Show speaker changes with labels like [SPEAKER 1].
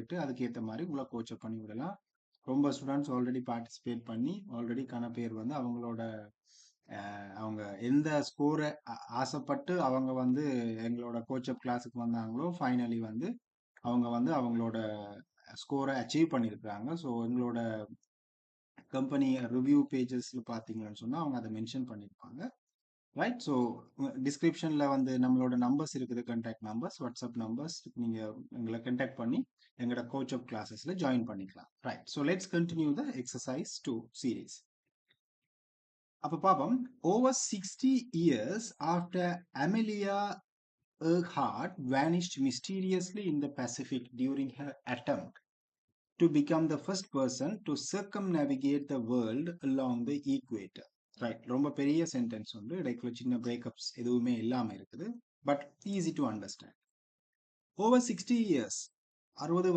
[SPEAKER 1] கேட்டு அதுக்கேற்ற மாதிரி உங்களை கோச்சப் பண்ணி விடலாம். ரொம்ப ஸ்டூடெண்ட்ஸ் ஆல்ரெடி பார்ட்டிசிபேட் பண்ணி ஆல்ரெடி பேர் வந்து அவங்களோட அவங்க எந்த ஸ்கோரை ஆசைப்பட்டு அவங்க வந்து எங்களோட கோச்சப் கிளாஸுக்கு வந்தாங்களோ ஃபைனலி வந்து அவங்க வந்து அவங்களோட ஸ்கோரை அச்சீவ் பண்ணியிருக்கிறாங்க. ஸோ எங்களோட கம்பெனி ரிவ்யூ பேஜஸ்ல பார்த்தீங்கன்னு சொன்னால் அவங்க அதை மென்ஷன் பண்ணியிருப்பாங்க. ரைட். ஸோ டிஸ்கிரிப்ஷனில் வந்து நம்மளோட நம்பர்ஸ் இருக்குது, கான்டாக்ட் நம்பர்ஸ், வாட்ஸ்அப் நம்பர்ஸ். நீங்கள் எங்களை கான்டாக்ட் பண்ணி எங்களோட கோச்சப் கிளாஸஸில் ஜாயின் பண்ணிக்கலாம். Right. So let's continue the exercise 2 series. அப்போ பார்ப்போம். Over 60 years after Amelia Earhart vanished mysteriously in the Pacific during her attempt to become the first person to circumnavigate the world along the equator. Right. ரொம்ப பெரிய sentence வந்து இடைக்குள்ள சின்ன breakups எதுவுமே இல்லாமல் இருக்குது. But easy to understand. Over 60 years 60